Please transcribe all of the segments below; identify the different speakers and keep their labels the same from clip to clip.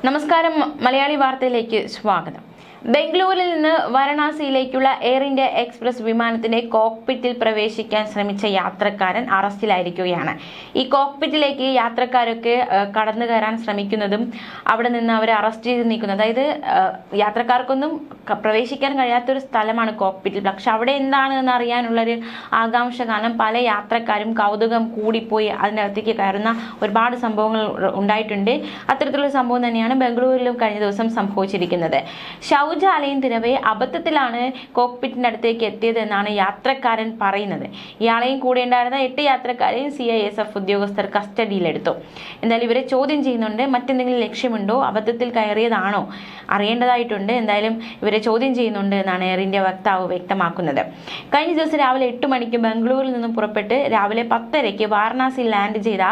Speaker 1: നമസ്കാരം, മലയാളി വാർത്തയിലേക്ക് സ്വാഗതം. ബംഗളൂരിൽ നിന്ന് വാരണാസിയിലേക്കുള്ള എയർ ഇന്ത്യ എക്സ്പ്രസ് വിമാനത്തിന്റെ കോക്പിറ്റിൽ പ്രവേശിക്കാൻ ശ്രമിച്ച യാത്രക്കാരൻ അറസ്റ്റിലായിരിക്കുകയാണ്. ഈ കോക്പിറ്റിലേക്ക് യാത്രക്കാരൊക്കെ കടന്നു കയറാൻ ശ്രമിക്കുന്നതും അവിടെ നിന്ന് അവരെ അറസ്റ്റ് ചെയ്ത് നീക്കുന്നത്, അതായത് യാത്രക്കാർക്കൊന്നും പ്രവേശിക്കാൻ കഴിയാത്തൊരു സ്ഥലമാണ് കോക്പിറ്റിൽ. പക്ഷെ അവിടെ എന്താണ് എന്ന് അറിയാനുള്ളൊരു ആകാംക്ഷ കാരണം പല യാത്രക്കാരും കൗതുകം കൂടിപ്പോയി അതിനകത്തേക്ക് കയറുന്ന ഒരുപാട് സംഭവങ്ങൾ ഉണ്ടായിട്ടുണ്ട്. അത്തരത്തിലുള്ള സംഭവം തന്നെയാണ് ബംഗളൂരിലും കഴിഞ്ഞ ദിവസം സംഭവിച്ചിരിക്കുന്നത്. ശൗചാലയം തിരവേ അബദ്ധത്തിലാണ് കോക്പിറ്റിന്റെ അടുത്തേക്ക് എത്തിയത് എന്നാണ് യാത്രക്കാരൻ പറയുന്നത്. ഇയാളെയും കൂടെ ഉണ്ടായിരുന്ന 8 യാത്രക്കാരെയും CISF ഉദ്യോഗസ്ഥർ കസ്റ്റഡിയിലെടുത്തു. എന്തായാലും ഇവരെ ചോദ്യം ചെയ്യുന്നുണ്ട്. മറ്റെന്തെങ്കിലും ലക്ഷ്യമുണ്ടോ, അബദ്ധത്തിൽ കയറിയതാണോ അറിയേണ്ടതായിട്ടുണ്ട്. എന്തായാലും ഇവരെ ചോദ്യം ചെയ്യുന്നുണ്ട് എന്നാണ് എയർ ഇന്ത്യ വക്താവ് വ്യക്തമാക്കുന്നത്. കഴിഞ്ഞ ദിവസം രാവിലെ 8 മണിക്ക് ബംഗളൂരിൽ നിന്നും പുറപ്പെട്ട് രാവിലെ 10:30 വാരണാസിയിൽ ലാൻഡ് ചെയ്ത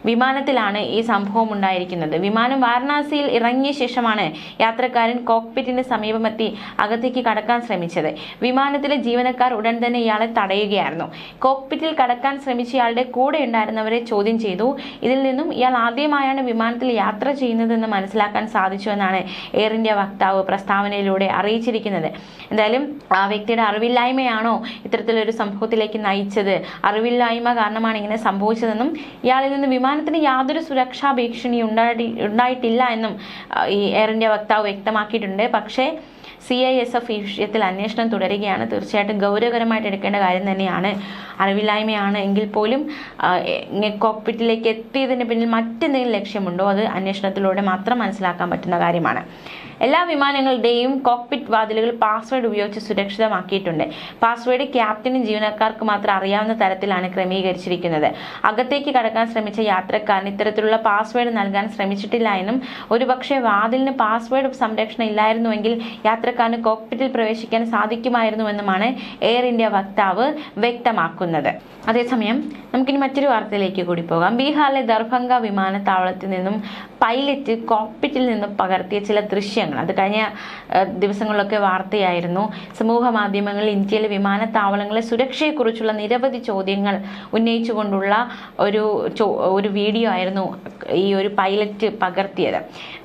Speaker 1: വിമാനത്തിലാണ് ഈ സംഭവം ഉണ്ടായിരിക്കുന്നത്. വിമാനം വാരണാസിയിൽ ഇറങ്ങിയ ശേഷമാണ് യാത്രക്കാരൻ കോക്പിറ്റിന് സമീപമെത്തി അകത്തേക്ക് കടക്കാൻ ശ്രമിച്ചത്. വിമാനത്തിലെ ജീവനക്കാർ ഉടൻ തന്നെ ഇയാളെ തടയുകയായിരുന്നു. കോക്പിറ്റിൽ കടക്കാൻ ശ്രമിച്ചയാളുടെ കൂടെ ഉണ്ടായിരുന്നവരെ ചോദ്യം ചെയ്തു. ഇതിൽ നിന്നും ഇയാൾ ആദ്യമായാണ് വിമാനത്തിൽ യാത്ര ചെയ്യുന്നതെന്ന് മനസ്സിലാക്കാൻ സാധിച്ചു എന്നാണ് എയർ ഇന്ത്യ വക്താവ് പ്രസ്താവനയിലൂടെ അറിയിച്ചിരിക്കുന്നത്. എന്തായാലും ആ വ്യക്തിയുടെ അറിവില്ലായ്മയാണോ ഇത്തരത്തിലൊരു സംഭവത്തിലേക്ക് നയിച്ചത്, അറിവില്ലായ്മ കാരണമാണ് ഇങ്ങനെ സംഭവിച്ചതെന്നും ഇയാളിൽ നിന്ന് വിമാനത്തിന് യാതൊരു സുരക്ഷാ ഭീഷണി ഉണ്ടായിട്ടില്ല എന്നും ഈ എയർ ഇന്ത്യ വക്താവ് വ്യക്തമാക്കിയിട്ടുണ്ട്. പക്ഷേ CISF ഈ വിഷയത്തിൽ അന്വേഷണം തുടരുകയാണ്. തീർച്ചയായിട്ടും ഗൗരവകരമായിട്ട് എടുക്കേണ്ട കാര്യം തന്നെയാണ്. അറിവില്ലായ്മയാണ് എങ്കിൽ പോലും കോക്പിറ്റിലേക്ക് എത്തിയതിന് പിന്നിൽ മറ്റെന്തെങ്കിലും ലക്ഷ്യമുണ്ടോ, അത് അന്വേഷണത്തിലൂടെ മാത്രം മനസ്സിലാക്കാൻ പറ്റുന്ന കാര്യമാണ്. എല്ലാ വിമാനങ്ങളുടെയും കോക്പിറ്റ് വാതിലുകൾ പാസ്വേഡ് ഉപയോഗിച്ച് സുരക്ഷിതമാക്കിയിട്ടുണ്ട്. പാസ്വേഡ് ക്യാപ്റ്റനും ജീവനക്കാർക്ക് മാത്രം അറിയാവുന്ന തരത്തിലാണ് ക്രമീകരിച്ചിരിക്കുന്നത്. അകത്തേക്ക് കടക്കാൻ ശ്രമിച്ച യാത്രക്കാരൻ ഇത്തരത്തിലുള്ള പാസ്വേഡ് നൽകാൻ ശ്രമിച്ചിട്ടില്ല എന്നും ഒരുപക്ഷെ വാതിലിന് പാസ്വേഡ് സംരക്ഷണം ഇല്ലായിരുന്നുവെങ്കിൽ യാത്രക്കാരന് കോക്പിറ്റിൽ പ്രവേശിക്കാൻ സാധിക്കുമായിരുന്നുവെന്നുമാണ് എയർ ഇന്ത്യ വക്താവ് വ്യക്തമാക്കുന്നത്. അതേസമയം നമുക്കിനി മറ്റൊരു വാർത്തയിലേക്ക് കൂടി പോകാം. ബീഹാറിലെ ദർഭംഗ വിമാനത്താവളത്തിൽ നിന്നും പൈലറ്റ് കോക്പിറ്റിൽ നിന്നും പകർത്തിയ ചില ദൃശ്യങ്ങൾ അത് കഴിഞ്ഞ ദിവസങ്ങളിലൊക്കെ വാർത്തയായിരുന്നു. സമൂഹ മാധ്യമങ്ങളിൽ ഇന്ത്യയിലെ വിമാനത്താവളങ്ങളെ സുരക്ഷയെക്കുറിച്ചുള്ള നിരവധി ചോദ്യങ്ങൾ ഉന്നയിച്ചുകൊണ്ടുള്ള ഒരു വീഡിയോ ആയിരുന്നു ഈ ഒരു പൈലറ്റ് പകർത്തിയത്.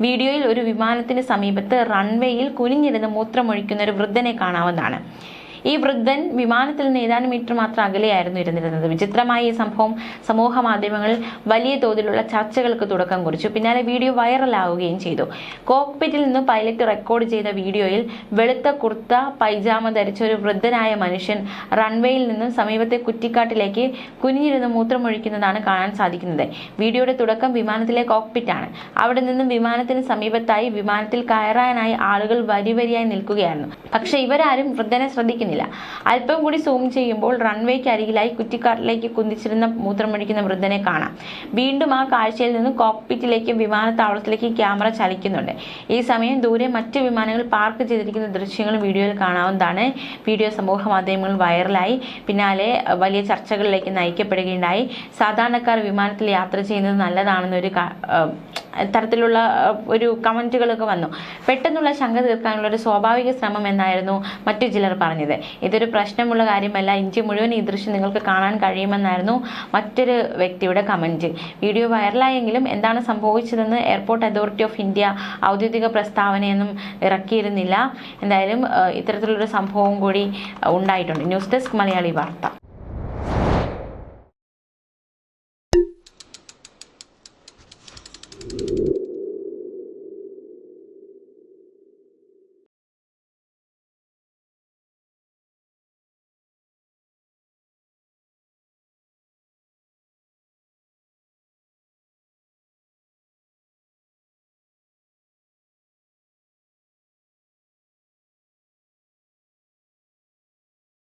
Speaker 1: വീഡിയോയിൽ ഒരു വിമാനത്തിന് സമീപത്ത് റൺവേയിൽ കുനിഞ്ഞിരുന്ന് മൂത്രമൊഴിക്കുന്ന ഒരു വൃദ്ധനെ കാണാവുന്നതാണ്. ഈ വൃദ്ധൻ വിമാനത്തിൽ നിന്ന് ഏതാനും മീറ്റർ മാത്രം അകലെയായിരുന്നു ഇരുന്നിരുന്നത്. വിചിത്രമായ ഈ സംഭവം സമൂഹ മാധ്യമങ്ങളിൽ വലിയ തോതിലുള്ള ചർച്ചകൾക്ക് തുടക്കം കുറിച്ചു. പിന്നാലെ വീഡിയോ വൈറലാവുകയും ചെയ്തു. കോക്പിറ്റിൽ നിന്ന് പൈലറ്റ് റെക്കോർഡ് ചെയ്ത വീഡിയോയിൽ വെളുത്ത കുർത്ത പൈജാമ ധരിച്ച ഒരു വൃദ്ധനായ മനുഷ്യൻ റൺവേയിൽ നിന്നും സമീപത്തെ കുറ്റിക്കാട്ടിലേക്ക് കുനിഞ്ഞിരുന്ന് മൂത്രമൊഴിക്കുന്നതാണ് കാണാൻ സാധിക്കുന്നത്. വീഡിയോയുടെ തുടക്കം വിമാനത്തിലെ കോക്പിറ്റാണ്. അവിടെ നിന്നും വിമാനത്തിന് സമീപത്തായി വിമാനത്തിൽ കയറാനായി ആളുകൾ വരിവരിയായി നിൽക്കുകയായിരുന്നു. പക്ഷെ ഇവരാരും വൃദ്ധനെ ശ്രദ്ധിക്കുന്നില്ല. അല്പം കൂടി സൂം ചെയ്യുമ്പോൾ റൺവേക്ക് അരികിലായി കുറ്റിക്കാട്ടിലേക്ക് കുന്തിച്ചിരുന്ന മൂത്രമൊഴിക്കുന്ന വൃദ്ധനെ കാണാം. വീണ്ടും ആ കാഴ്ചയിൽ നിന്ന് കോക്പിറ്റിലേക്ക് വിമാനത്താവളത്തിലേക്ക് ക്യാമറ ചലിക്കുന്നുണ്ട്. ഈ സമയം ദൂരെ മറ്റ് വിമാനങ്ങൾ പാർക്ക് ചെയ്തിരിക്കുന്ന ദൃശ്യങ്ങളും വീഡിയോയിൽ കാണാവുന്നതാണ്. വീഡിയോ സമൂഹ മാധ്യമങ്ങളിൽ വൈറലായി. പിന്നാലെ വലിയ ചർച്ചകളിലേക്ക് നയിക്കപ്പെടുകയുണ്ടായി. സാധാരണക്കാർ വിമാനത്തിൽ യാത്ര ചെയ്യുന്നത് നല്ലതാണെന്നൊരു തരത്തിലുള്ള ഒരു കമന്റുകളൊക്കെ വന്നു. പെട്ടെന്നുള്ള ശങ്ക തീർക്കാനുള്ള ഒരു സ്വാഭാവിക ശ്രമം എന്നായിരുന്നു മറ്റു ചിലർ പറഞ്ഞത്. ഇതൊരു പ്രശ്നമുള്ള കാര്യമല്ല, ഇന്ത്യ മുഴുവൻ ഈ ദൃശ്യം നിങ്ങൾക്ക് കാണാൻ കഴിയുമെന്നായിരുന്നു മറ്റൊരു വ്യക്തിയുടെ കമന്റ്. വീഡിയോ വൈറലായെങ്കിലും എന്താണ് സംഭവിച്ചതെന്ന് എയർപോർട്ട് അതോറിറ്റി ഓഫ് ഇന്ത്യ ഔദ്യോഗിക പ്രസ്താവനയൊന്നും ഇറക്കിയിരുന്നില്ല. എന്തായാലും ഇത്തരത്തിലുള്ളൊരു സംഭവം കൂടി ഉണ്ടായിട്ടുണ്ട്. ന്യൂസ് ഡെസ്ക് മലയാളി വാർത്ത.